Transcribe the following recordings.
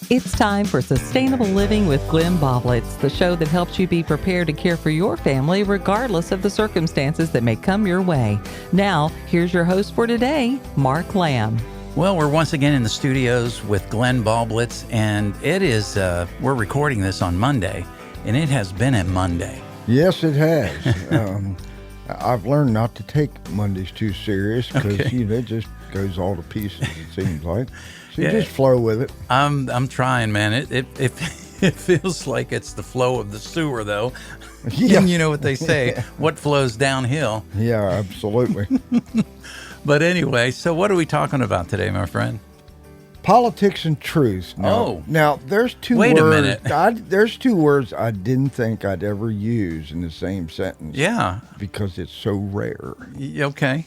It's time for Sustainable Living with Glenn Boblitz, the show that helps you be prepared to care for your family regardless of the circumstances that may come your way. Now, here's your host for today, Mark Lamb. Well, we're once again in the studios with Glenn Boblitz, and it is, we're recording this on Monday, and it has been a Monday. Yes, it has. I've learned not to take Mondays too serious because, it just goes all to pieces, it seems like. So you just flow with it. I'm trying, man. It feels like it's the flow of the sewer, though. Yeah. And you know what they say, what flows downhill. Yeah, absolutely. But anyway, so what are we talking about today, my friend? Politics and truth. Now there's two words. Wait a minute. There's two words I didn't think I'd ever use in the same sentence. Yeah. Because it's so rare. Okay.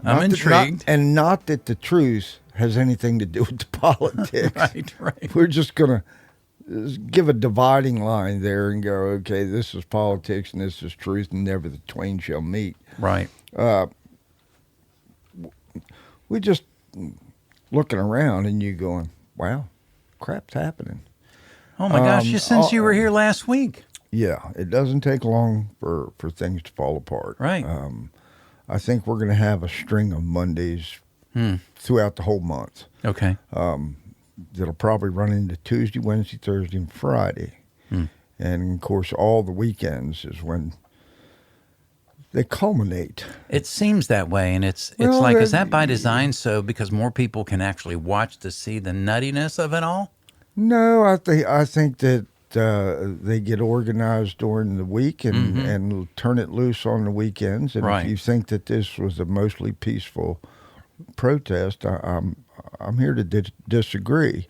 I'm intrigued. Not that the truth has anything to do with the politics. Right. We're just going to give a dividing line there and go, okay, this is politics and this is truth, and never the twain shall meet. Right. We just looking around and you going, wow, crap's happening. Oh my gosh, just since you were here last week. Yeah, it doesn't take long for things to fall apart. Right. I think we're going to have a string of Mondays throughout the whole month. Okay. That'll probably run into Tuesday, Wednesday, Thursday, and Friday. And, of course, all the weekends is when they culminate. It seems that way, and it's like, is that by design so because more people can actually watch to see the nuttiness of it all? No, I think that they get organized during the week and turn it loose on the weekends. And if you think that this was a mostly peaceful protest, I'm here to disagree.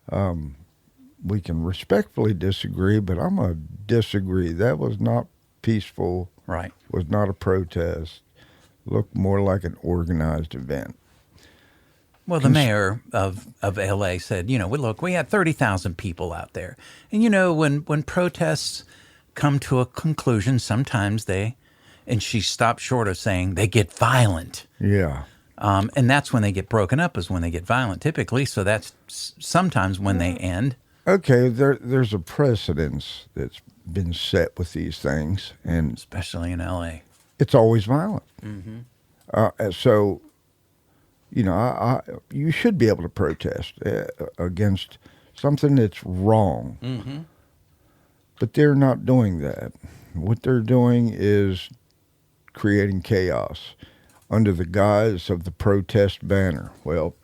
We can respectfully disagree, but I'm going to disagree. That was not peaceful. Right. Was not a protest. Looked more like an organized event. Well, the mayor of L.A. said, we had 30,000 people out there. And, when protests come to a conclusion, sometimes and she stopped short of saying they get violent. Yeah. And that's when they get broken up, is when they get violent, typically. So that's sometimes when they end. Okay, there's a precedence that's been set with these things. And especially in L.A. It's always violent. So... you should be able to protest against something that's wrong. But they're not doing that. What they're doing is creating chaos under the guise of the protest banner. Well,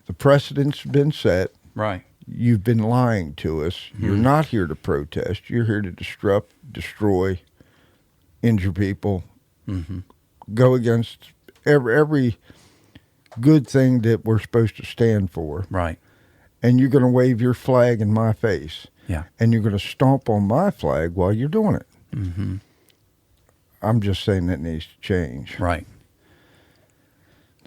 the precedent's been set. Right. You've been lying to us. You're not here to protest. You're here to disrupt, destroy, injure people, go against every good thing that we're supposed to stand for. Right. And you're going to wave your flag in my face. Yeah. And you're going to stomp on my flag while you're doing it. I'm just saying that needs to change. Right.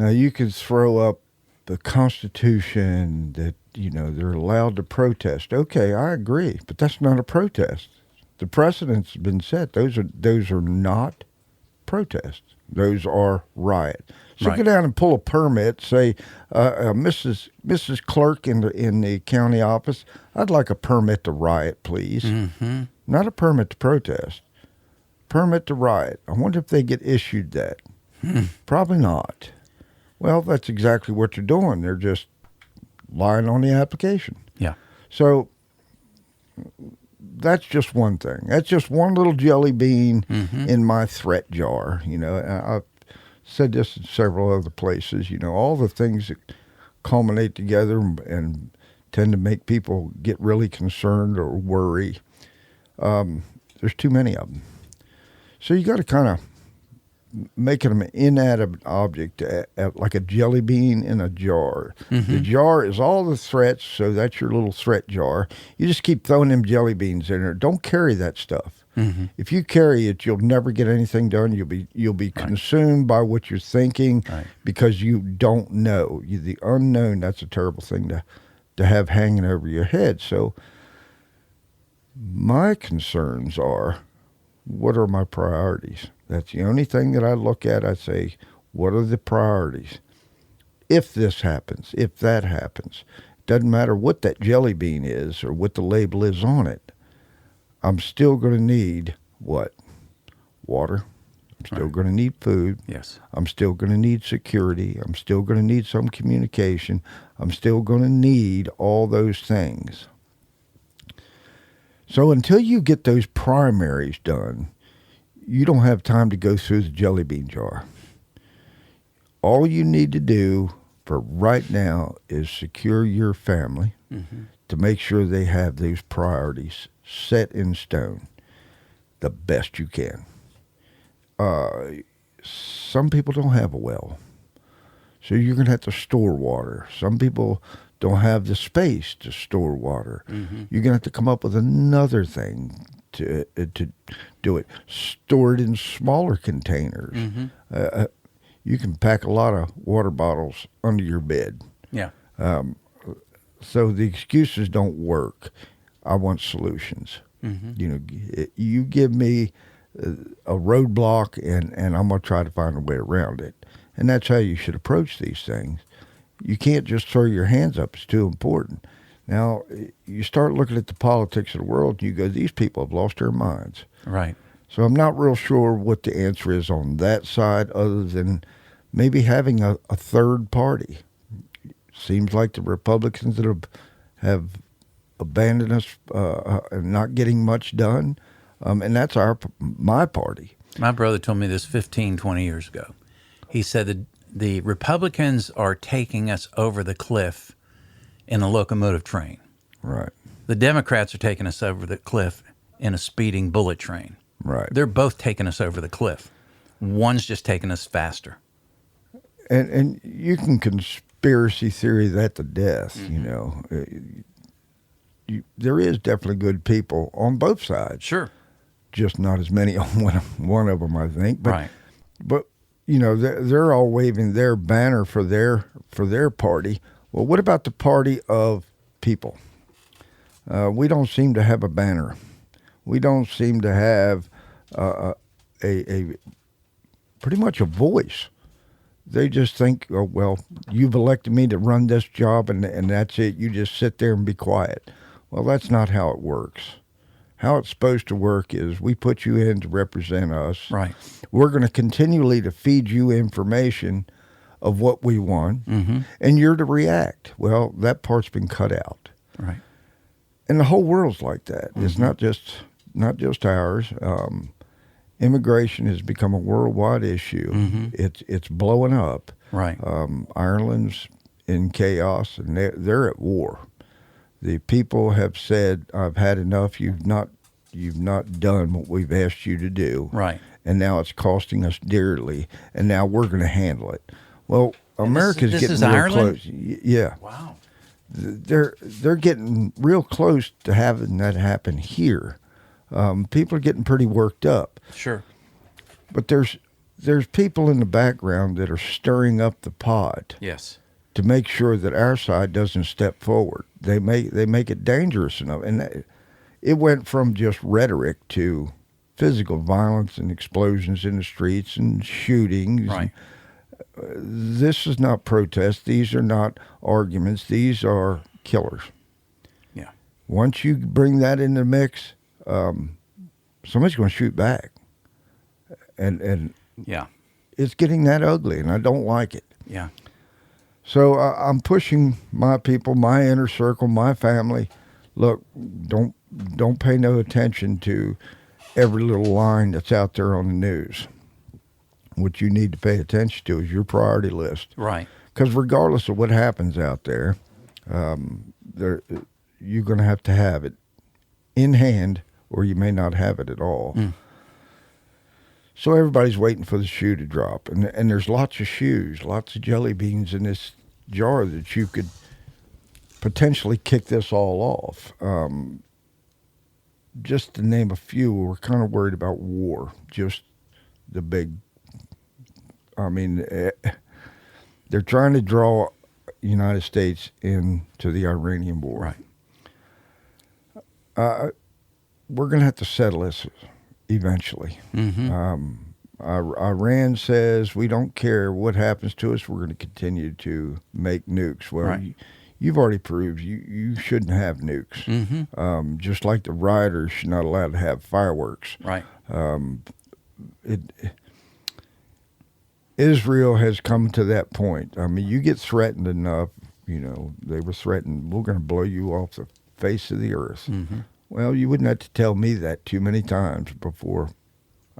Now, you could throw up the Constitution that, they're allowed to protest. Okay, I agree, but that's not a protest. The precedent's been set. Those are not protests. Those are riots. So go down and pull a permit. Say, Mrs. Clerk in the county office, I'd like a permit to riot, please. Not a permit to protest. Permit to riot. I wonder if they get issued that. Probably not. Well, that's exactly what you're doing. They're just lying on the application. Yeah. So that's just one thing. That's just one little jelly bean in my threat jar. I've said this in several other places. All the things that culminate together and tend to make people get really concerned or worry. There's too many of them. So you got to kind of make them an inanimate object, like a jelly bean in a jar. The jar is all the threats, so that's your little threat jar. You just keep throwing them jelly beans in there. Don't carry that stuff. If you carry it, you'll never get anything done. You'll be consumed by what you're thinking because you don't know. The unknown, that's a terrible thing to have hanging over your head. So my concerns are, what are my priorities? That's the only thing that I look at. I say, what are the priorities? If this happens, if that happens, doesn't matter what that jelly bean is or what the label is on it. I'm still going to need what? Water. I'm still going to need food. Yes. I'm still going to need security. I'm still going to need some communication. I'm still going to need all those things. So until you get those primaries done, you don't have time to go through the jelly bean jar. All you need to do for right now is secure your family to make sure they have those priorities set in stone the best you can. Some people don't have a well, so you're going to have to store water. Some people don't have the space to store water. You're going to have to come up with another thing to do it. Store it in smaller containers. You can pack a lot of water bottles under your bed. Yeah. So the excuses don't work. I want solutions. You know, you give me a roadblock, and I'm going to try to find a way around it. And that's how you should approach these things. You can't just throw your hands up. It's too important. Now, you start looking at the politics of the world, and you go, these people have lost their minds. Right. So I'm not real sure what the answer is on that side, other than maybe having a third party. Seems like the Republicans that have abandoned us and not getting much done, and that's my party. My brother told me this 15, 20 years ago. He said that the Republicans are taking us over the cliff in a locomotive train. Right. The Democrats are taking us over the cliff in a speeding bullet train. Right. They're both taking us over the cliff. One's just taking us faster. And you can conspiracy theory that to death, you know. There is definitely good people on both sides. Sure. Just not as many on one of them, I think. But, Right. But you know, they're all waving their banner for their party. Well, what about the party of people? We don't seem to have a banner. We don't seem to have a pretty much a voice. They just think, oh, well, you've elected me to run this job, and that's it. You just sit there and be quiet. Well, that's not how it works. How it's supposed to work is we put you in to represent us. Right. We're going to continually to feed you information of what we want, and you're to react. Well, that part's been cut out. Right. And the whole world's like that. It's not just ours. Immigration has become a worldwide issue. It's blowing up. Right. Ireland's in chaos, and they're at war. The people have said, "I've had enough. You've not done what we've asked you to do." Right. And now it's costing us dearly. And now we're going to handle it. Well, America's this getting is real Ireland? close. Yeah. Wow. They're getting real close to having that happen here. People are getting pretty worked up. Sure. But there's people in the background that are stirring up the pot Yes. to make sure that our side doesn't step forward. They make it dangerous enough, and it went from just rhetoric to physical violence and explosions in the streets and shootings. Right. This is not protest. These are not arguments. These are killers. Yeah. Once you bring that in the mix, somebody's going to shoot back, and Yeah. it's getting that ugly, and I don't like it. Yeah. So I'm pushing my people, my inner circle, my family. Look, don't pay no attention to every little line that's out there on the news. What you need to pay attention to is your priority list. Right. Because regardless of what happens out there, you're going to have it in hand, or you may not have it at all. So everybody's waiting for the shoe to drop. And there's lots of shoes, lots of jelly beans in this jar that you could potentially kick this all off. Just to name a few, we're kind of worried about war. Just the big, they're trying to draw the United States into the Iranian war. Right. We're going to have to settle this eventually. Iran says we don't care what happens to us. We're going to continue to make nukes. Well, Right. you've already proved you shouldn't have nukes. Just like the rioters should not allowed to have fireworks. Right. Israel has come to that point. I mean, you get threatened enough. You know, they were threatened, we're going to blow you off the face of the earth. Well, you wouldn't have to tell me that too many times before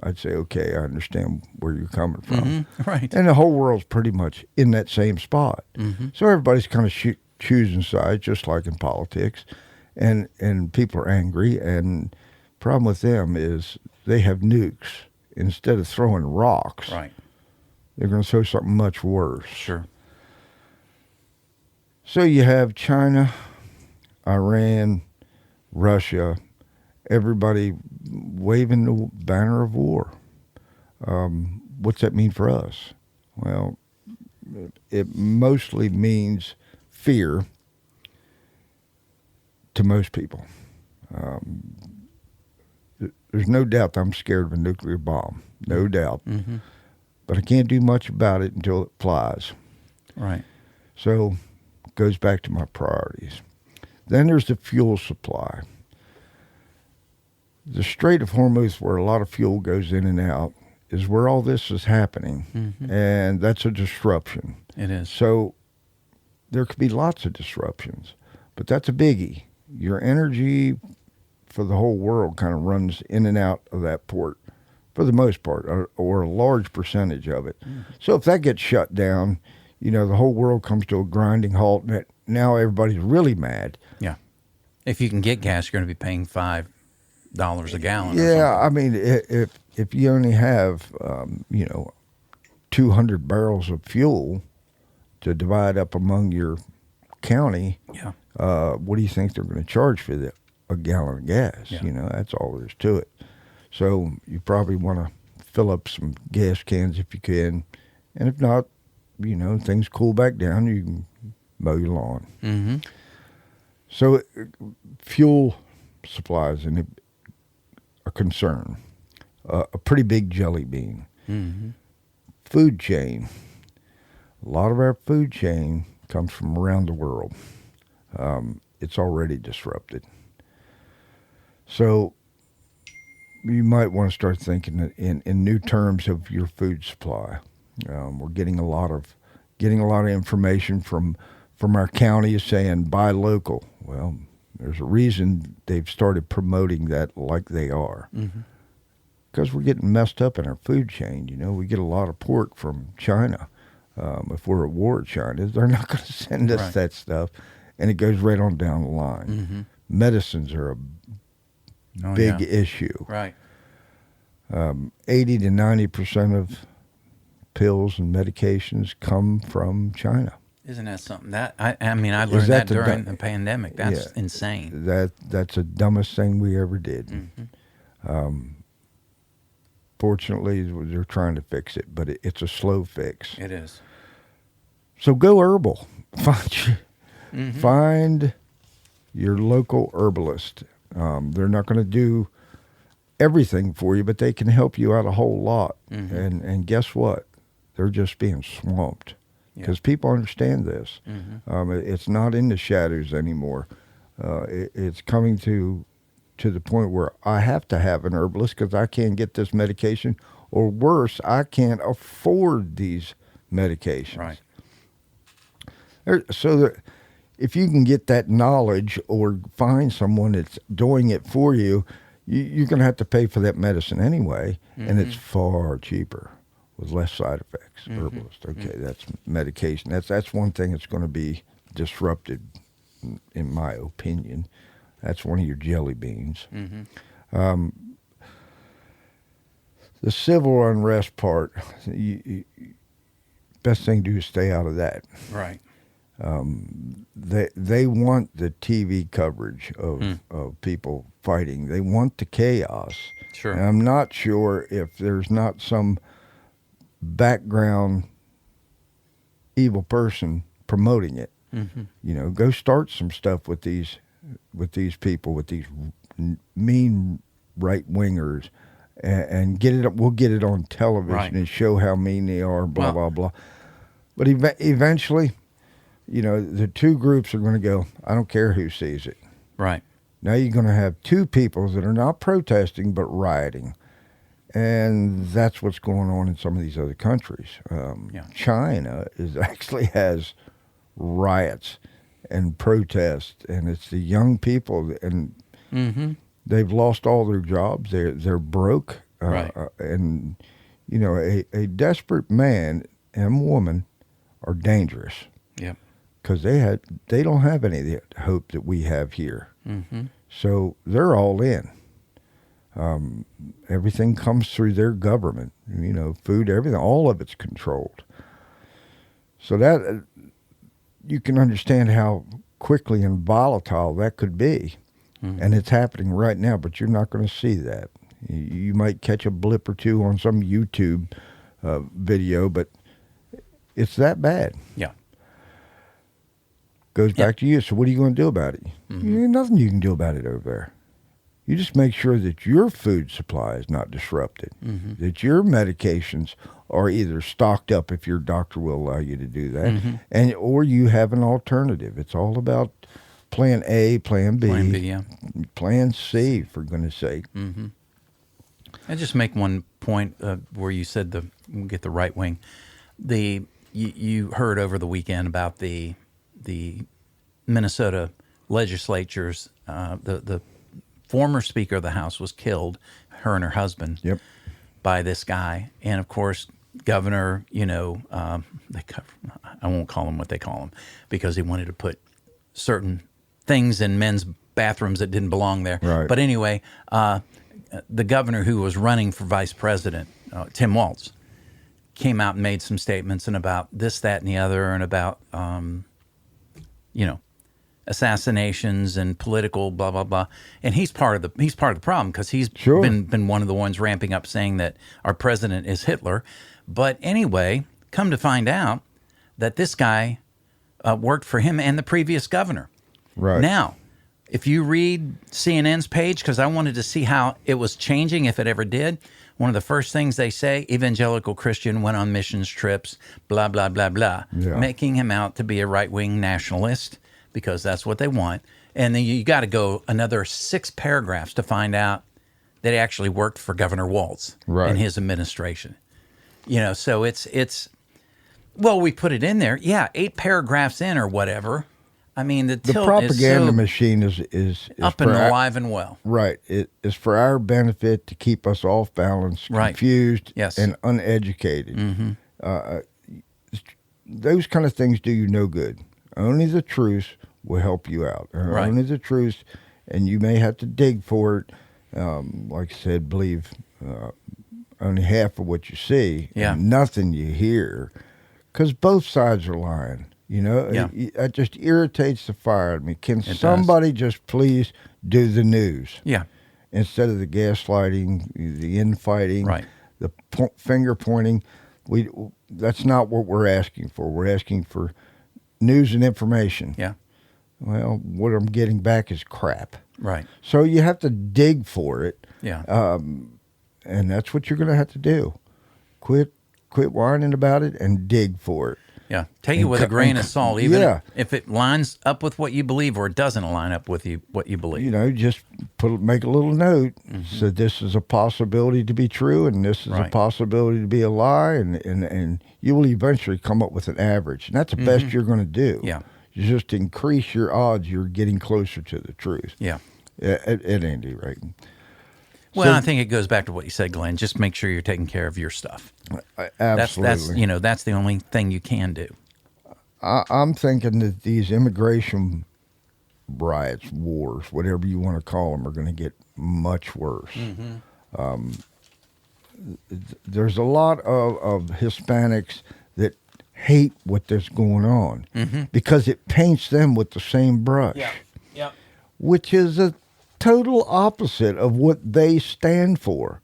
I'd say, okay, I understand where you're coming from. Right. And the whole world's pretty much in that same spot. So everybody's kind of choosing sides, just like in politics. And people are angry. And problem with them is they have nukes. Instead of throwing rocks, Right. they're going to throw something much worse. Sure. So you have China, Iran, Russia, everybody waving the banner of war. What's that mean for us? Well, it mostly means fear to most people. There's no doubt that I'm scared of a nuclear bomb. No doubt. But I can't do much about it until it flies. Right. So it goes back to my priorities. Then there's the fuel supply. The Strait of Hormuz, where a lot of fuel goes in and out, is where all this is happening. And that's a disruption. It is. So there could be lots of disruptions, but that's a biggie. Your energy for the whole world kind of runs in and out of that port for the most part, or a large percentage of it. So if that gets shut down, you know, the whole world comes to a grinding halt, and now everybody's really mad. Yeah. If you can get gas, you're going to be paying $5 a gallon. Yeah, I mean, if you only have, 200 barrels of fuel to divide up among your county, Yeah. what do you think they're going to charge for a gallon of gas? Yeah. You know, that's all there is to it. So you probably want to fill up some gas cans if you can. And if not, you know, things cool back down, you can mow your lawn. So fuel supply is a concern, a pretty big jelly bean. Food chain. A lot of our food chain comes from around the world. It's already disrupted. So you might want to start thinking in new terms of your food supply. We're getting a lot of information from our county saying buy local. Well, there's a reason they've started promoting that like they are. Because we're getting messed up in our food chain. You know, we get a lot of pork from China. If we're at war with China, they're not going to send us that stuff, and it goes right on down the line. Medicines are a big issue. Right. 80 to 90% of pills and medications come from China. Isn't that something? I learned that during the pandemic. That's Yeah. insane. That's the dumbest thing we ever did. Fortunately, they're trying to fix it, but it's a slow fix. It is. So go herbal. Find your local herbalist. They're not going to do everything for you, but they can help you out a whole lot. And guess what? They're just being swamped because people understand this. It's not in the shadows anymore. It's coming to the point where I have to have an herbalist because I can't get this medication, or worse, I can't afford these medications. Right. So if you can get that knowledge or find someone that's doing it for you, you're going to have to pay for that medicine anyway, and it's far cheaper with less side effects. Herbalist, okay, that's medication. That's one thing that's going to be disrupted, in my opinion. That's one of your jelly beans. The civil unrest part, best thing to do is stay out of that. Right. They want the TV coverage of people fighting. They want the chaos. Sure. And I'm not sure if there's not some background evil person promoting it. You know, go start some stuff with these people, with these mean right wingers, and get it. We'll get it on television and show how mean they are. Blah blah blah. But eventually, the two groups are going to go, I don't care who sees it. Right. Now you're going to have two people that are not protesting but rioting. And that's what's going on in some of these other countries. China actually has riots and protests, and it's the young people, and they've lost all their jobs. They're broke. Right. And, a desperate man and woman are dangerous. Yep. Because they don't have any of the hope that we have here. Mm-hmm. So they're all in. Everything comes through their government, food, everything, all of it's controlled. So that you can understand how quickly and volatile that could be. Mm-hmm. And it's happening right now, but you're not going to see that. You might catch a blip or two on some YouTube video, but it's that bad. Yeah. Goes back to you. So what are you going to do about it? Mm-hmm. There's nothing you can do about it over there. You just make sure that your food supply is not disrupted, that your medications are either stocked up if your doctor will allow you to do that, or you have an alternative. It's all about plan A, plan B, plan C, for goodness sake. Mm-hmm. I just make one point where you said we'll get the right wing. You heard over the weekend about the Minnesota legislatures, the former Speaker of the House was killed, her and her husband, by this guy. And, of course, Governor, I won't call him what they call him, because he wanted to put certain things in men's bathrooms that didn't belong there. Right. But anyway, the governor who was running for vice president, Tim Walz, came out and made some statements and about this, that, and the other, and about, assassinations and political blah blah blah, and he's part of the problem, because he's been one of the ones ramping up saying that our president is Hitler. But anyway, come to find out that this guy worked for him and the previous governor. Right. Now, if you read CNN's page, because I wanted to see how it was changing, if it ever did, one of the first things they say, evangelical Christian went on missions trips, blah blah blah blah, making him out to be a right-wing nationalist, because that's what they want. And then you got to go another 6 paragraphs to find out that he actually worked for Governor Walz and his administration. So it's well, we put it in there. Yeah, 8 paragraphs in or whatever. I mean, the propaganda machine is up and alive and well. Right. It is for our benefit to keep us off balance, confused, and uneducated. Mm-hmm. Those kind of things do you no good. Only the truth will help you out. Only the truth, and you may have to dig for it. Like I said, believe only half of what you see, and nothing you hear, because both sides are lying. That just irritates the fire out of me. Can somebody just please do the news? Yeah. Instead of the gaslighting, the infighting, the finger pointing. That's not what we're asking for. We're asking for news and information. Yeah. Well, what I'm getting back is crap. Right. So you have to dig for it. Yeah. And that's what you're going to have to do. Quit whining about it and dig for it. Yeah. Take it with a grain of salt, even if it lines up with what you believe or it doesn't line up with what you believe. Just make a little note. So this is a possibility to be true, and this is a possibility to be a lie, and you will eventually come up with an average. And that's the best you're going to do. Yeah. You just increase your odds. You're getting closer to the truth. Yeah. At any rate. Well, I think it goes back to what you said, Glenn. Just make sure you're taking care of your stuff. Absolutely. That's the only thing you can do. I'm thinking that these immigration riots, wars, whatever you want to call them, are going to get much worse. There's a lot of Hispanics that hate what's going on because it paints them with the same brush, which is a total opposite of what they stand for.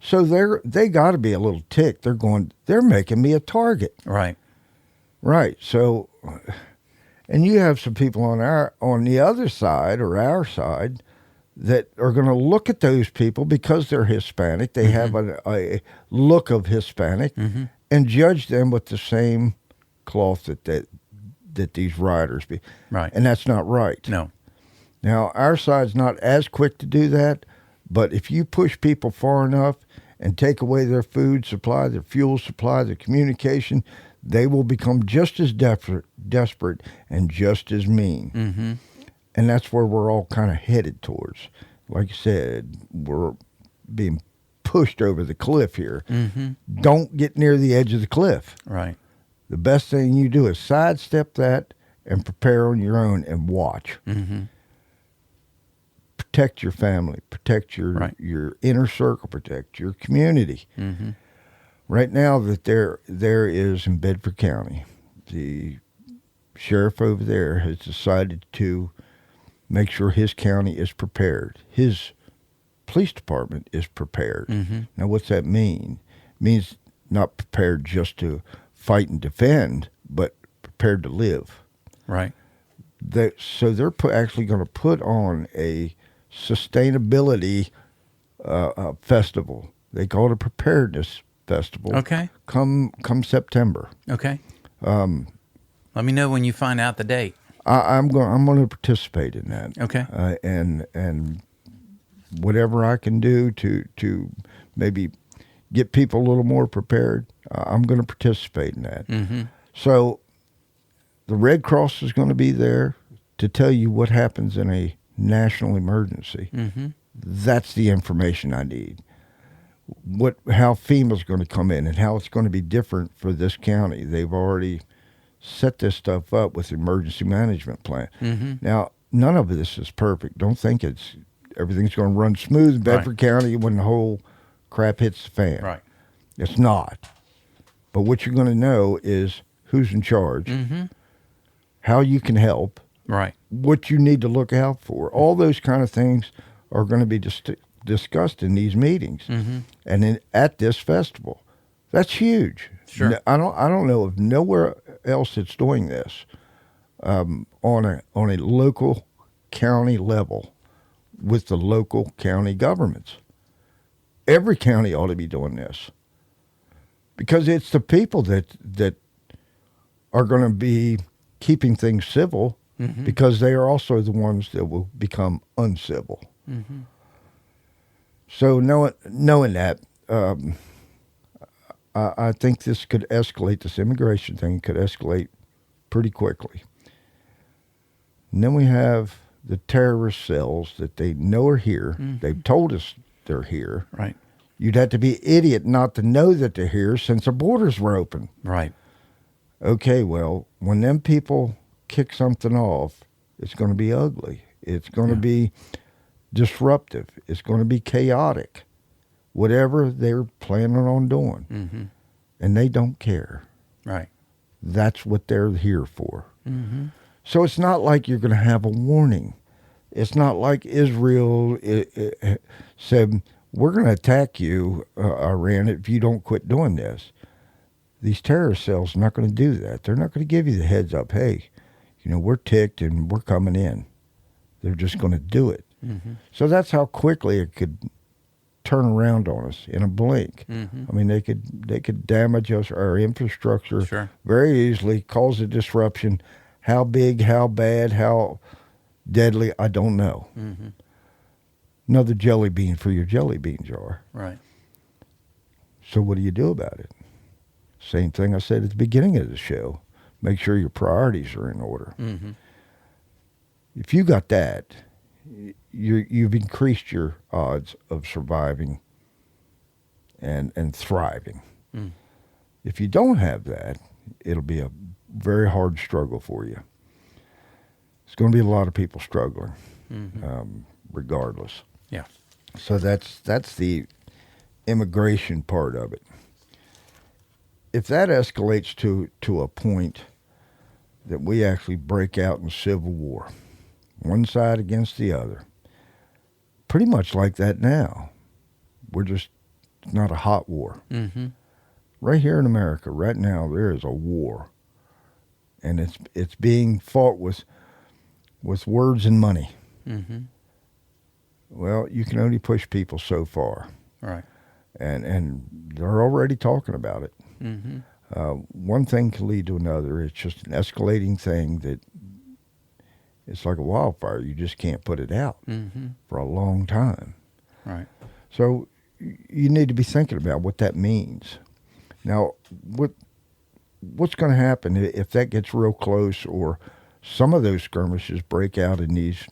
So they got to be a little ticked. They're making me a target. Right. So, and you have some people on the other side or our side that are going to look at those people because they're Hispanic. They have a look of Hispanic and judge them with the same cloth that that these riders be. Right. And that's not right. No. Now, our side's not as quick to do that, but if you push people far enough and take away their food supply, their fuel supply, their communication, they will become just as desperate and just as mean. Mm-hmm. And that's where we're all kind of headed towards. Like you said, we're being pushed over the cliff here. Mm-hmm. Don't get near the edge of the cliff. Right. The best thing you do is sidestep that and prepare on your own and watch. Mm-hmm. Protect your family, protect your inner circle, protect your community. Mm-hmm. Right now that there is in Bedford County, the sheriff over there has decided to make sure his county is prepared. His police department is prepared. Mm-hmm. Now, what's that mean? It means not prepared just to fight and defend, but prepared to live. Right. So they're actually going to put on a sustainability festival. They call it a preparedness festival. Okay. Come September. Okay. Let me know when you find out the date. I'm going to participate in that. Okay. And whatever I can do to maybe get people a little more prepared, I'm going to participate in that. Mm-hmm. So the Red Cross is going to be there to tell you what happens in a national emergency. Mm-hmm. That's the information I need. How FEMA's going to come in and how it's going to be different for this county. They've already set this stuff up with the emergency management plan. Mm-hmm. Now, none of this is perfect. Don't think everything's going to run smooth in Bedford County when the whole crap hits the fan. Right. It's not. But what you're going to know is who's in charge, Mm-hmm. how you can help, Right. what you need to look out for. All those kind of things are going to be discussed in these meetings Mm-hmm. and at this festival. That's huge. Sure. I don't know of nowhere else that's doing this on a local county level with the local county governments. Every county ought to be doing this because it's the people that are going to be keeping things civil. Mm-hmm. Because they are also the ones that will become uncivil. Mm-hmm. So knowing that, I think this could escalate. This immigration thing could escalate pretty quickly. And then we have the terrorist cells that they know are here. Mm-hmm. They've told us they're here. Right. You'd have to be an idiot not to know that they're here since the borders were open. Right. Okay, well, when them people kick something off, it's going to be ugly. It's going to be disruptive. It's going to be chaotic. Whatever they're planning on doing. Mm-hmm. And they don't care. Right. That's what they're here for. Mm-hmm. So it's not like you're going to have a warning. It's not like Israel said, we're going to attack you, Iran, if you don't quit doing this. These terrorist cells are not going to do that. They're not going to give you the heads up, hey, we're ticked and we're coming in. They're just going to do it. Mm-hmm. So that's how quickly it could turn around on us in a blink. Mm-hmm. I mean, they could damage us, our infrastructure very easily, cause a disruption. How big, how bad, how deadly, I don't know. Mm-hmm. Another jelly bean for your jelly bean jar. Right. So what do you do about it? Same thing I said at the beginning of the show. Make sure your priorities are in order. Mm-hmm. If you got that, you've increased your odds of surviving and thriving. Mm. If you don't have that, it'll be a very hard struggle for you. It's going to be a lot of people struggling, regardless. Yeah. So that's the immigration part of it. If that escalates to a point that we actually break out in civil war, one side against the other, pretty much like that now. It's not a hot war. Mm-hmm. Right here in America, right now, there is a war. And it's being fought with words and money. Mm-hmm. Well, you can only push people so far. Right. And they're already talking about it. Mm-hmm. One thing can lead to another. It's just an escalating thing that it's like a wildfire. You just can't put it out for a long time. Right. So you need to be thinking about what that means. Now, what's going to happen if that gets real close, or some of those skirmishes break out in these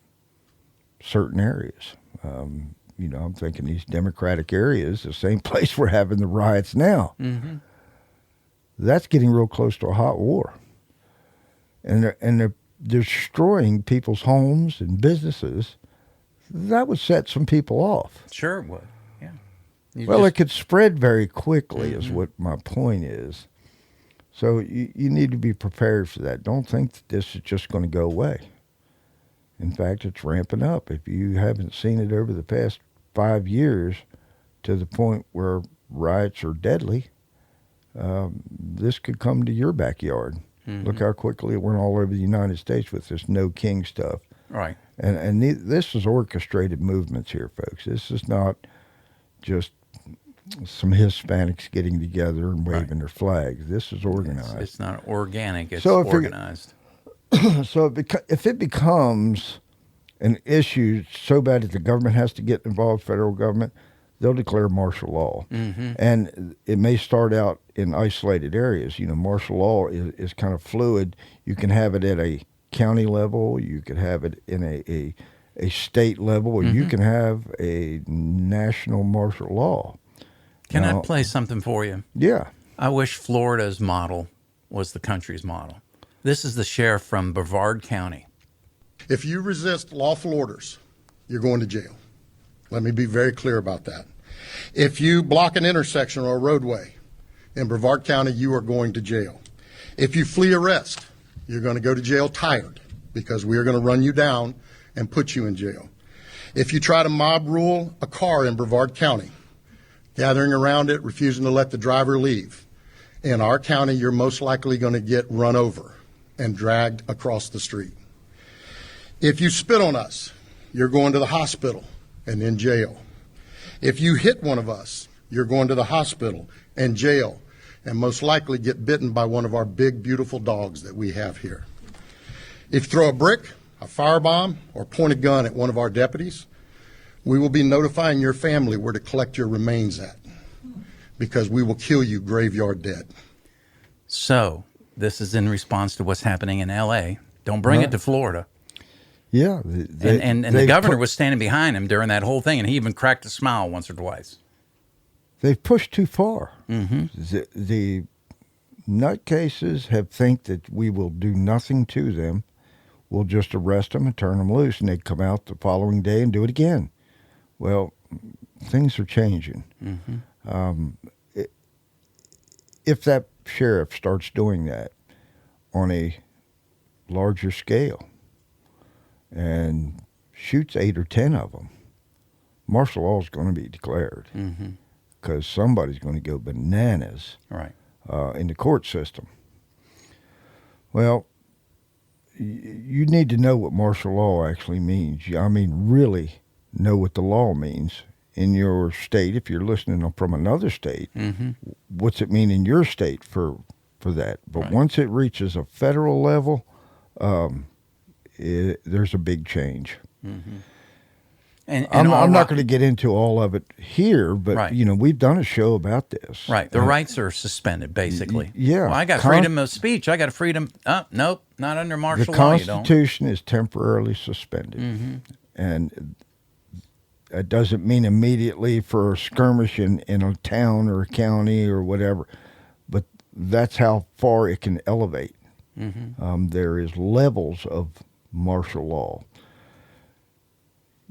certain areas? I'm thinking these Democratic areas, the same place we're having the riots now. Mm-hmm. That's getting real close to a hot war. And they're destroying people's homes and businesses. That would set some people off. Sure it would, yeah. It could spread very quickly is what my point is. So you need to be prepared for that. Don't think that this is just going to go away. In fact, it's ramping up. If you haven't seen it over the past 5 years to the point where riots are deadly, this could come to your backyard. Look how quickly it went all over the United States with this No King stuff. Right. And this is orchestrated movements here, folks. This is not just some Hispanics getting together and waving their flags. This is organized. It's not organic. It's So organized. So if it becomes an issue so bad that the government has to get involved, federal government, they'll declare martial law. And it may start out in isolated areas. Martial law is kind of fluid. You can have it at a county level. You could have it in a state level, or you can have a national martial law. Can I play something for you? Yeah. I wish Florida's model was the country's model. This is the sheriff from Brevard County. If you resist lawful orders, you're going to jail. Let me be very clear about that. If you block an intersection or a roadway in Brevard County, you are going to jail. If you flee arrest, you're going to go to jail tired, because we are going to run you down and put you in jail. If you try to mob rule a car in Brevard County, gathering around it, refusing to let the driver leave, in our county, you're most likely going to get run over and dragged across the street. If you spit on us, you're going to the hospital and in jail. If you hit one of us, you're going to the hospital and jail, and most likely get bitten by one of our big, beautiful dogs that we have here. If you throw a brick, a firebomb, or point a gun at one of our deputies, we will be notifying your family where to collect your remains at, because we will kill you graveyard dead. So this is in response to what's happening in L.A. Don't bring it to Florida. Yeah. And the governor was standing behind him during that whole thing, and he even cracked a smile once or twice. They've pushed too far. The nutcases think that we will do nothing to them. We'll just arrest them and turn them loose, and they'd come out the following day and do it again. Well, things are changing. If that sheriff starts doing that on a larger scale and shoots 8 or 10 of them, martial law is going to be declared, because somebody's going to go bananas in the court system. Well, you need to know what martial law actually means. I mean, really know what the law means in your state. If you're listening from another state, what's it mean in your state for that? But once it reaches a federal level, there's a big change. And I'm not going to get into all of it here, but we've done a show about this. Right, the rights are suspended, basically. Yeah, well, I got freedom of speech. I got freedom. Nope, not under martial law. The Constitution is temporarily suspended, and it doesn't mean immediately for a skirmish in a town or a county or whatever, but that's how far it can elevate. There is levels of martial law.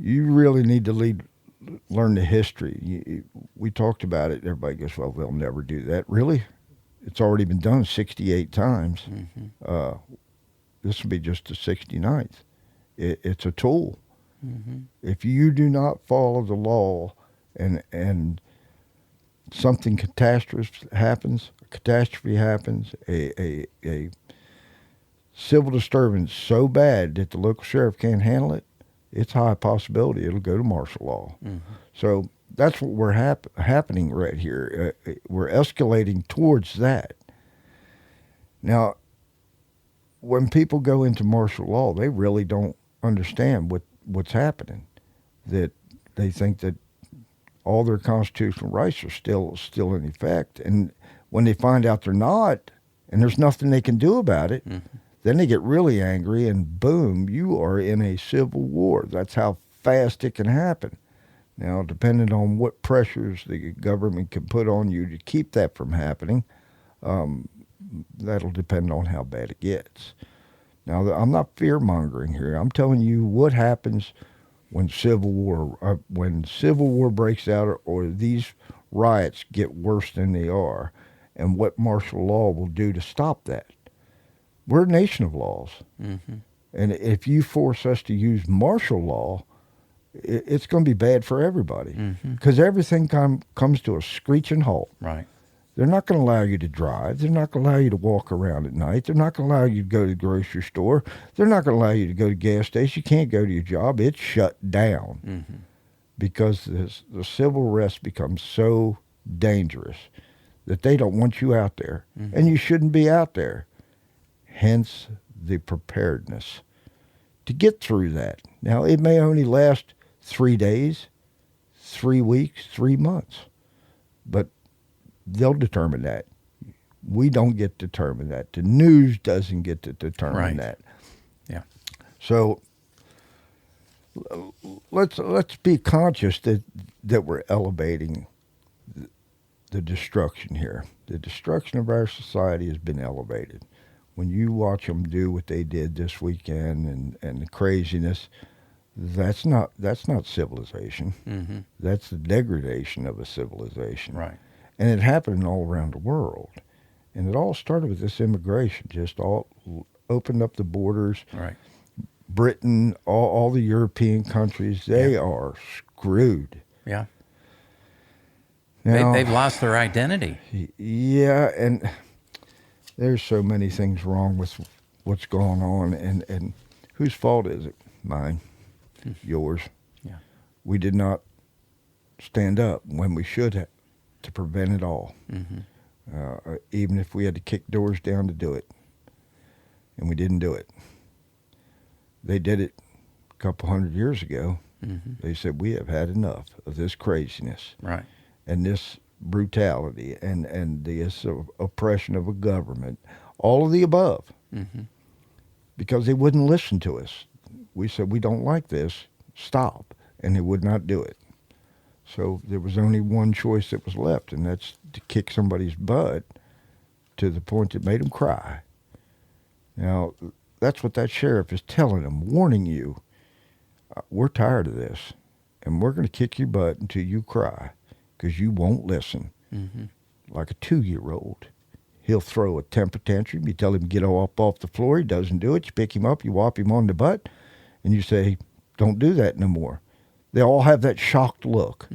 You really need to learn the history. We talked about it. Everybody goes, well, they'll never do that. Really? It's already been done 68 times. This will be just the 69th. It's a tool. If you do not follow the law and something catastrophe happens, a civil disturbance so bad that the local sheriff can't handle it, it's a high possibility it'll go to martial law. So that's what we're happening right here. We're escalating towards that. Now, when people go into martial law, they really don't understand what's happening. That they think that all their constitutional rights are still in effect, and when they find out they're not, and there's nothing they can do about it, then they get really angry, and boom, you are in a civil war. That's how fast it can happen. Now, depending on what pressures the government can put on you to keep that from happening, that'll depend on how bad it gets. Now, I'm not fear-mongering here. I'm telling you what happens when civil war breaks out, or these riots get worse than they are, and what martial law will do to stop that. We're a nation of laws. And if you force us to use martial law, it's going to be bad for everybody, because everything comes to a screeching halt. Right. They're not going to allow you to drive. They're not going to allow you to walk around at night. They're not going to allow you to go to the grocery store. They're not going to allow you to go to the gas station. You can't go to your job. It's shut down because the civil arrest becomes so dangerous that they don't want you out there, and you shouldn't be out there. Hence the preparedness to get through that. Now, it may only last 3 days, 3 weeks, 3 months, but they'll determine that. We don't get to determine that. The news doesn't get to determine that. Yeah. So let's be conscious that we're elevating the destruction here. The destruction of our society has been elevated. When you watch them do what they did this weekend and the craziness, that's not civilization. That's the degradation of a civilization. Right. And it happened all around the world. And it all started with this immigration, just all opened up the borders. Right. Britain, all the European countries, they are screwed. Yeah. Now, They've lost their identity. Yeah, and there's so many things wrong with what's going on. And whose fault is it? Mine. Yours. Yeah. We did not stand up when we should have to prevent it all. Even if we had to kick doors down to do it. And we didn't do it. They did it a couple hundred years ago. They said, we have had enough of this craziness. Right. And this brutality and this oppression of a government. All of the above. Because they wouldn't listen to us. We said, we don't like this. Stop. And they would not do it. So there was only one choice that was left, and that's to kick somebody's butt to the point that made them cry. Now, that's what that sheriff is telling them, warning you, we're tired of this, and we're going to kick your butt until you cry, because you won't listen. Like a 2-year-old. He'll throw a temper tantrum. You tell him to get off the floor. He doesn't do it. You pick him up. You whop him on the butt, and you say, don't do that no more. They all have that shocked look,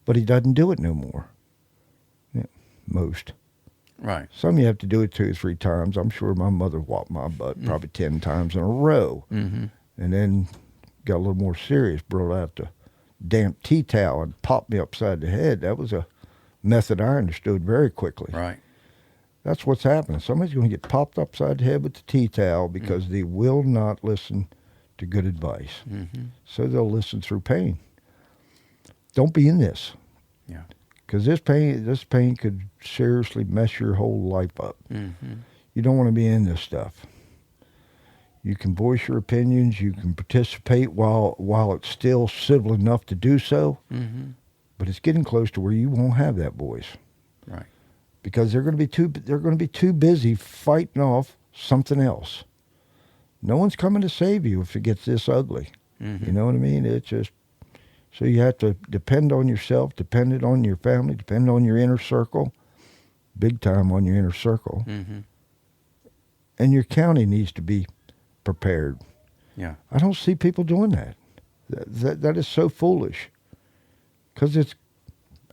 but he doesn't do it no more. Yeah, most. Right. Some you have to do it 2 or 3 times. I'm sure my mother whopped my butt probably 10 times in a row. And then got a little more serious, brought out the damp tea towel and popped me upside the head. That was a method I understood very quickly. Right. That's what's happening. Somebody's going to get popped upside the head with the tea towel because they will not listen to good advice. So they'll listen through pain. Don't be in this. Yeah. Because this pain could seriously mess your whole life up. You don't want to be in this stuff. You can voice your opinions. You can participate while it's still civil enough to do so. But it's getting close to where you won't have that voice. Right. Because they're going to be too busy fighting off something else. No one's coming to save you if it gets this ugly. You know what I mean? It's just, so you have to depend on yourself, depend on your family, depend on your inner circle, big time on your inner circle. And your county needs to be prepared. Yeah. I don't see people doing that. That is so foolish. Because it's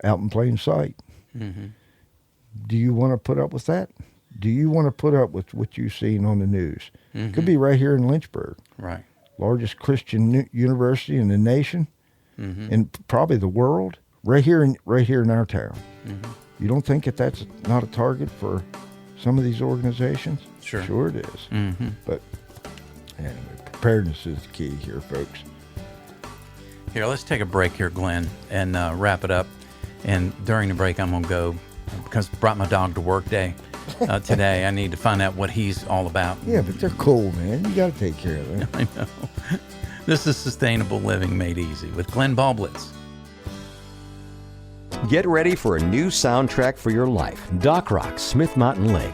out in plain sight. Do you want to put up with that? Do you want to put up with what you've seen on the news? Could be right here in Lynchburg. Right. Largest Christian university in the nation, and probably the world, right here in our town. You don't think that's not a target for some of these organizations? Sure. Sure it is. Mm-hmm. But anyway, preparedness is the key here, folks. Here, let's take a break here, Glenn, and wrap it up. And during the break, I'm going to go, because I brought my dog to work day today. I need to find out what he's all about. Yeah, but they're cool, man. You got to take care of them. I know. This is Sustainable Living Made Easy with Glenn Ballblitz. Get ready for a new soundtrack for your life. Doc Rock, Smith Mountain Lake.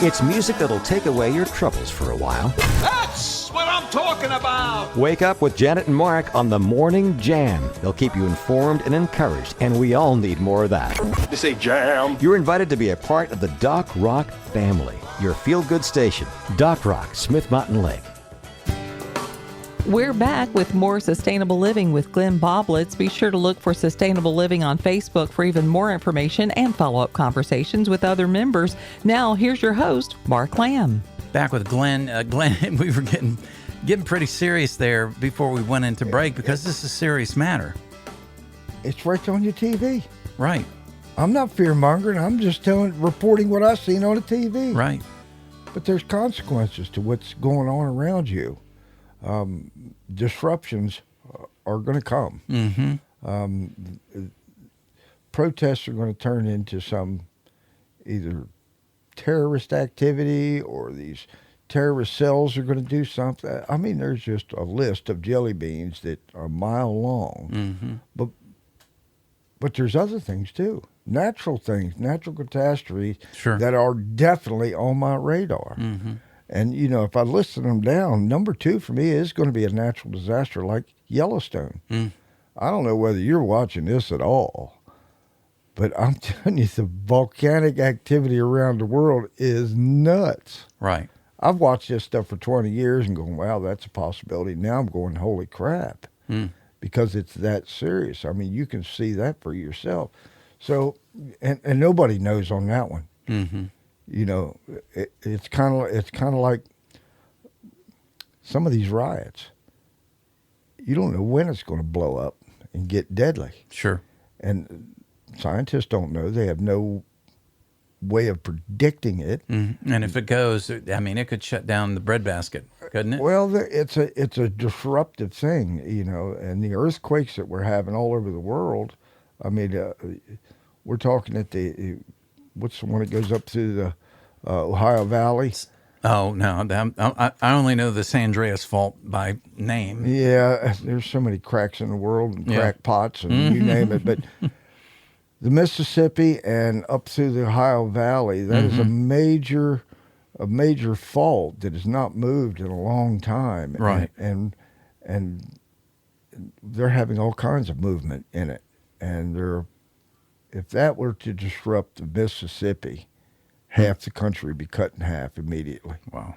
It's music that'll take away your troubles for a while. That's what I'm talking about! Wake up with Janet and Mark on the Morning Jam. They'll keep you informed and encouraged, and we all need more of that. They say jam. You're invited to be a part of the Doc Rock family, your feel-good station. Doc Rock, Smith Mountain Lake. We're back with more Sustainable Living with Glenn Ballblitz. Be sure to look for Sustainable Living on Facebook for even more information and follow-up conversations with other members. Now, here's your host, Mark Lamb. Back with Glenn. Glenn, we were getting pretty serious there before we went into break, because this is a serious matter. It's right on your TV. Right. I'm not fear-mongering. I'm just reporting what I've seen on the TV. Right. But there's consequences to what's going on around you. Disruptions are going to come. Mm-hmm. Protests are going to turn into some either terrorist activity, or these terrorist cells are going to do something. I mean, there's just a list of jelly beans that are a mile long. Mm-hmm. But there's other things too. Natural things, natural catastrophes that are definitely on my radar. Mm-hmm. And, you know, if I list them down, number 2 for me is going to be a natural disaster like Yellowstone. I don't know whether you're watching this at all, but I'm telling you, the volcanic activity around the world is nuts. Right. I've watched this stuff for 20 years and going, wow, that's a possibility. Now I'm going, holy crap, because it's that serious. I mean, you can see that for yourself. So, and nobody knows on that one. Mm-hmm. You know, it's kind of like some of these riots. You don't know when it's going to blow up and get deadly. Sure. And scientists don't know. They have no way of predicting it. Mm-hmm. And if it goes, I mean, it could shut down the breadbasket, couldn't it? Well, it's a disruptive thing, you know, and the earthquakes that we're having all over the world. I mean, we're talking at what's the one that goes up through the Ohio Valley? Oh, no. I only know the San Andreas Fault by name. Yeah, there's so many cracks in the world and crackpots and you name it. But the Mississippi and up through the Ohio Valley, that is a major fault that has not moved in a long time. Right. And they're having all kinds of movement in it. And if that were to disrupt the Mississippi, half the country would be cut in half immediately. Wow.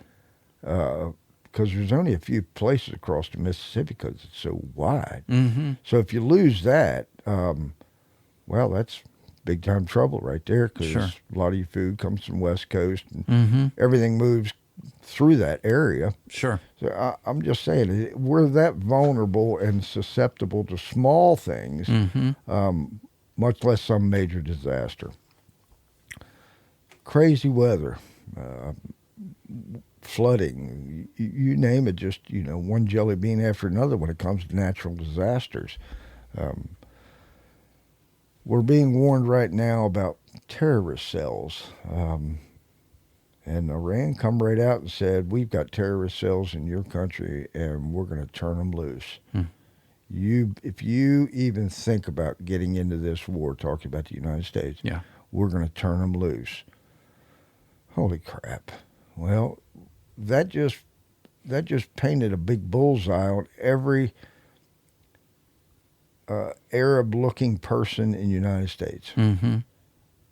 Because there's only a few places across the Mississippi because it's so wide. Mm-hmm. So if you lose that, well, that's big-time trouble right there, because a lot of your food comes from the West Coast, and everything moves through that area. Sure. So I'm just saying, we're that vulnerable and susceptible to small things, much less some major disaster. Crazy weather, flooding, you name it, just, you know, one jelly bean after another when it comes to natural disasters. We're being warned right now about terrorist cells. And Iran come right out and said, we've got terrorist cells in your country and we're going to turn them loose. If you even think about getting into this war, talking about the United States, we're going to turn them loose. Holy crap. Well, that just painted a big bullseye on every Arab-looking person in the United States. Mm-hmm.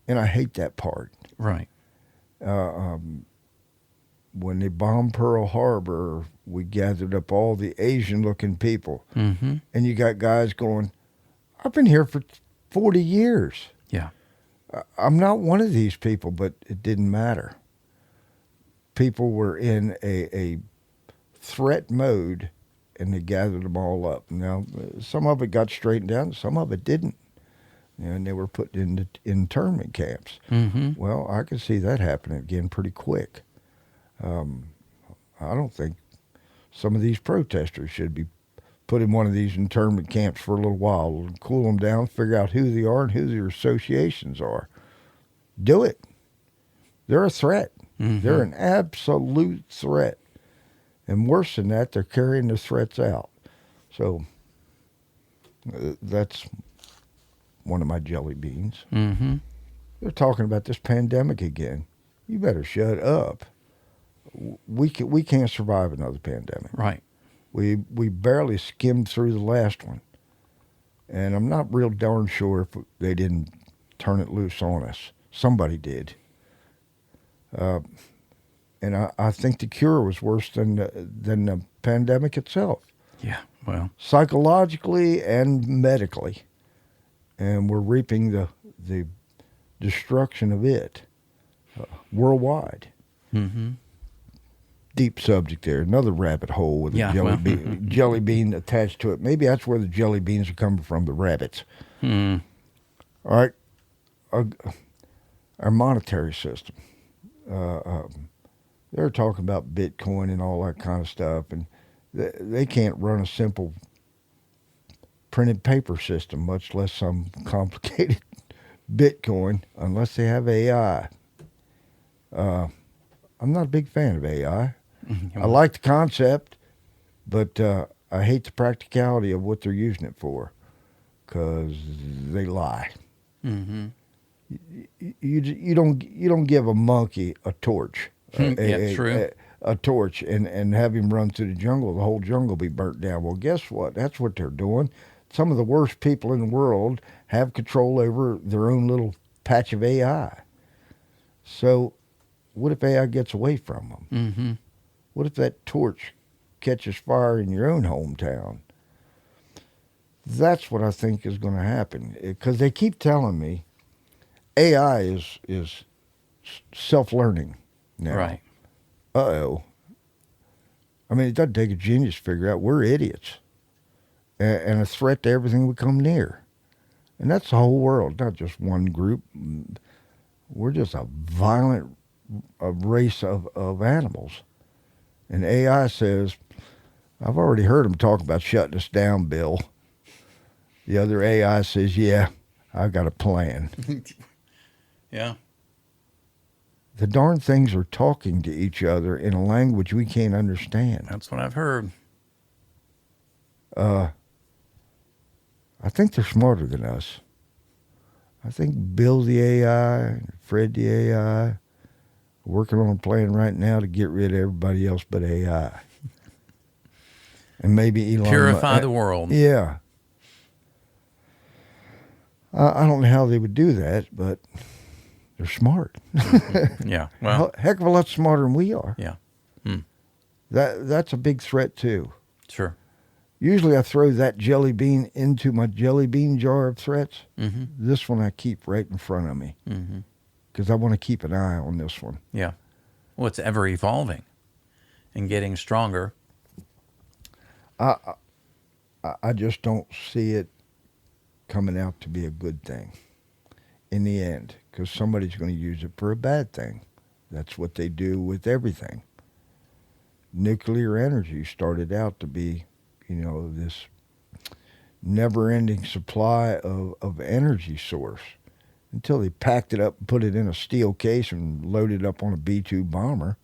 And I hate that part. Right. When they bombed Pearl Harbor, we gathered up all the Asian-looking people. Mm-hmm. And you got guys going, I've been here for 40 years. Yeah. I'm not one of these people, but it didn't matter. People were in a threat mode, and they gathered them all up. Now, some of it got straightened out, and some of it didn't. And they were put into internment camps. Mm-hmm. Well, I could see that happening again pretty quick. I don't think some of these protesters should be put in one of these internment camps for a little while, cool them down, figure out who they are and who their associations are. Do it. They're a threat. Mm-hmm. They're an absolute threat. And worse than that, they're carrying the threats out. So that's one of my jelly beans. Mm-hmm. They're talking about this pandemic again. You better shut up. We can't survive another pandemic. Right. We barely skimmed through the last one. And I'm not real darn sure if they didn't turn it loose on us. Somebody did. And I think the cure was worse than the pandemic itself. Yeah, well. Psychologically and medically. And we're reaping the destruction of it worldwide. Mm-hmm. Deep subject there. Another rabbit hole with a jelly bean attached to it. Maybe that's where the jelly beans are coming from, the rabbits. Hmm. All right. Our monetary system. They're talking about Bitcoin and all that kind of stuff, and they can't run a simple printed paper system, much less some complicated Bitcoin, unless they have AI. I'm not a big fan of AI. Mm-hmm. I like the concept, but I hate the practicality of what they're using it for, because they lie. Mm-hmm. You don't give a monkey a torch. True. A torch and have him run through the jungle. The whole jungle will be burnt down. Well, guess what? That's what they're doing. Some of the worst people in the world have control over their own little patch of AI. So what if AI gets away from them? Mm-hmm. What if that torch catches fire in your own hometown? That's what I think is going to happen. Because they keep telling me AI is self-learning now. Right. Uh-oh. I mean, it doesn't take a genius to figure out we're idiots and a threat to everything we come near. And that's the whole world, not just one group. We're just a violent race of animals. And AI says, I've already heard them talk about shutting us down, Bill. The other AI says, yeah, I've got a plan. Yeah. The darn things are talking to each other in a language we can't understand. That's what I've heard. I think they're smarter than us. I think Bill the AI, Fred the AI, working on a plan right now to get rid of everybody else but AI. And maybe Elon Purify the world. Yeah. I don't know how they would do that, but they're smart. Yeah. Well, Heck of a lot smarter than we are. yeah. That's a big threat too. Sure. Usually I throw that jelly bean into my jelly bean jar of threats. Mm-hmm. This one I keep right in front of me because I want to keep an eye on this one. Yeah. Well, it's ever evolving and getting stronger. I just don't see it coming out to be a good thing in the end, because somebody's going to use it for a bad thing. That's what they do with everything. Nuclear energy started out to be, this never-ending supply of energy source until they packed it up and put it in a steel case and loaded it up on a B-2 bomber.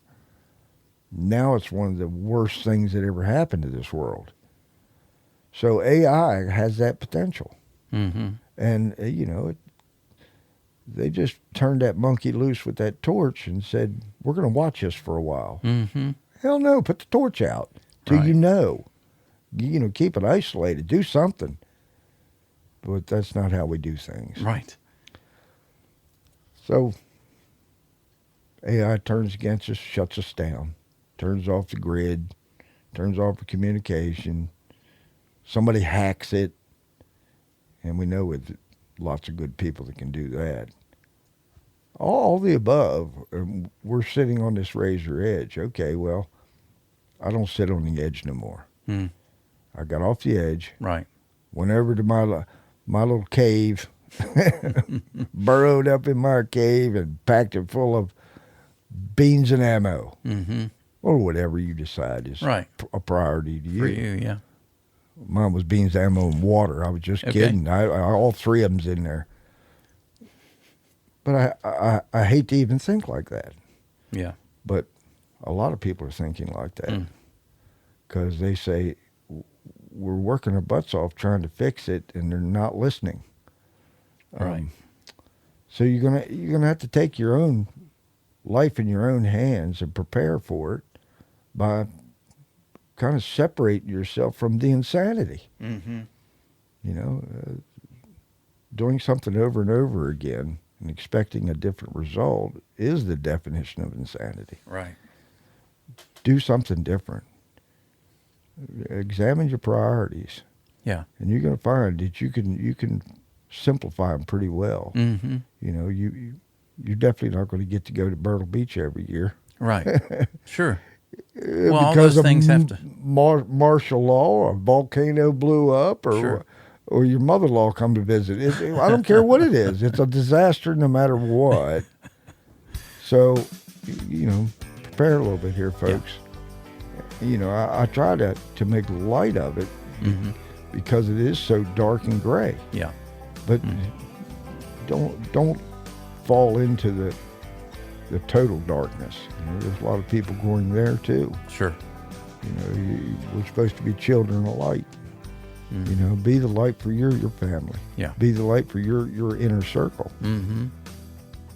Now it's one of the worst things that ever happened to this world. So AI has that potential. Mm-hmm. And, they just turned that monkey loose with that torch and said, we're going to watch this for a while. Mm-hmm. Hell no, put the torch out till Right. you know. Keep it isolated. Do something. But that's not how we do things. Right. So AI turns against us, shuts us down, turns off the grid, turns off the communication. Somebody hacks it. And we know with lots of good people that can do that. All the above, we're sitting on this razor edge. Okay, well, I don't sit on the edge no more. I got off the edge, Right. went over to my little cave, burrowed up in my cave and packed it full of beans and ammo. Mm-hmm. Or whatever you decide is Right. a priority to you. For you, yeah. Mine was beans, ammo, and water. I was just Okay. kidding. I all three of them's in there. But I hate to even think like that. Yeah. But a lot of people are thinking like that because they say we're working our butts off trying to fix it, and they're not listening. Right. So you're gonna have to take your own life in your own hands and prepare for it by kind of separating yourself from the insanity. Mm-hmm. You know, doing something over and over again and expecting a different result is the definition of insanity. Right. Do something different. Examine your priorities, Yeah. and you're going to find that you can simplify them pretty well. Mm-hmm. You know, you're definitely not going to get to go to Myrtle Beach every year. Right. Sure. Well, all because those things have to. martial law, or a volcano blew up, or Sure. or your mother-in-law come to visit. I don't care what it is. It's a disaster no matter what. So, you know, prepare a little bit here, folks. You know, I try to make light of it because it is so dark and gray. Yeah. But don't fall into the total darkness. You know, there's a lot of people going there too. Sure. You know, we're supposed to be children of light. You know, be the light for your family. Yeah. Be the light for your inner circle. Mm-hmm.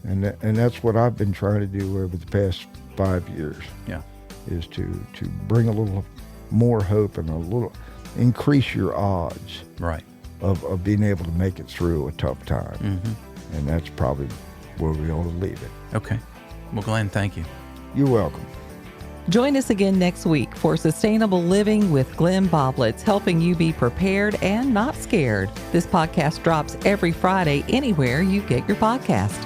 And that's what I've been trying to do over the past 5 years. Yeah. Is to bring a little more hope and a little increase your odds Right. of being able to make it through a tough time. Mm-hmm. And that's probably where we ought to leave it. Okay. Well, Glenn, thank you. You're welcome. Join us again next week for Sustainable Living with Glenn Boblitz, helping you be prepared and not scared. This podcast drops every Friday anywhere you get your podcast.